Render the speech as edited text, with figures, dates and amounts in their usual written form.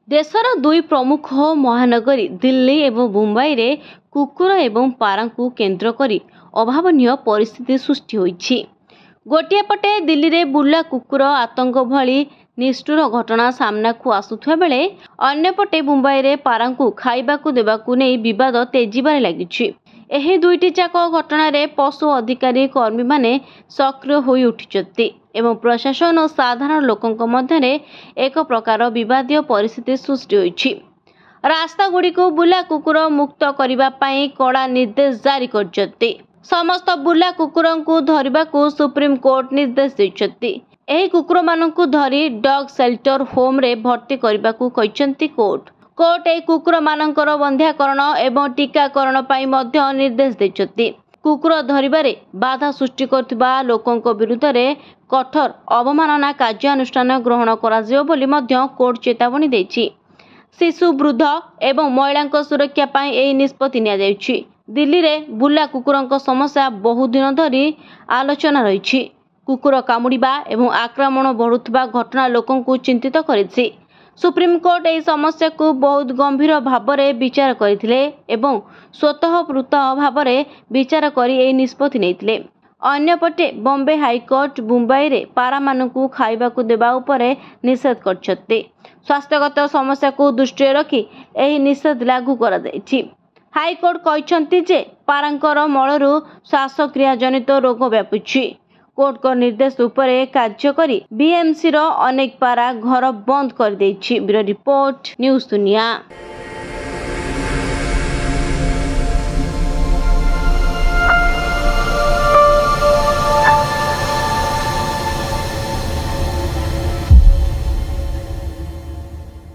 देशर दुई प्रमुख महानगरी दिल्ली एवं मुंबई रे कुकुर एवं पारा को केन्द्र करी अभावनीय परिस्थिति सृष्टि होइछि। गोटे पटे दिल्ली रे बुला कुकुर आतंक भली निष्ठुर घटना सामना को आसुथुवा बेले अन्यपटे मुंबई रे पारा को खाइबा को देबा को नहीं विवाद तेजिबारे लागिछि। एही दुईटी जाक घटना रे पशु अधिकारी कर्मी माने सक्रिय होई उठिचନ୍ତି एवं प्रशासन और साधारण लोकंक मध्यरे एक प्रकार विवादीय परिस्थिति सृष्टि होइछि। रास्ता गुड़ी को बुला कुकुर मुक्त करिबा पई कड़ा निर्देश जारी करछନ୍ତି। समस्त बुला कुकुरन को धरिबा को सुप्रीम कोर्ट निर्देश दैछନ୍ତି। एही कुकुर माननकु धरी डॉग शेल्टर होम रे भर्ती करिबा को कहिसନ୍ତି कोर्ट। कोर्ट ए कुकुर मानकर बंध्याकरण एवं टीकाकरण पई मध्य निर्देश दैछନ୍ତି। कुकुर धरिबारे बाधा सृष्टि करथिबा लोकंक विरुद्ध रे कठोर अवमानना कार्यानुष्ठान ग्रहण कराजियो बोली मध्य कोर्ट चेतावनी दैछि। शिशु वृद्ध एवं महिलांक सुरक्षा पई एही निष्पत्ति निया जायछि। दिल्ली रे बुला कुकुरंक समस्या बहु दिन धरी आलोचना रहिछि। कुकुर कामुड़िबा एवं आक्रमण बढ़ुथिबा घटना लोकंकु चिंतित करिछि। सुप्रीम कोर्ट एही समस्या को बहुत गंभीर भावरे विचार करथिले एवं स्वतःस्फूर्त भावरे विचार करी एही निष्पत्ति नेइथिले। अन्यपटे बॉम्बे हाईकोर्ट मुंबई रे पारा मानकु खाइबा को देबा उपरे निषेध करछते। स्वास्थ्यगत समस्या को दृष्टि रखी एही निषेध लागू करा दैछि। हाईकोर्ट कहिसंती जे पारांकर मळरू श्वासक्रिया जनित रोग व्यापुछि। कोर्ट को निर्देश उपरे कार्य करी बीएमसी रो अनेक पारा घर बंद कर दैछि। ब्यूरो रिपोर्ट न्यूज दुनिया।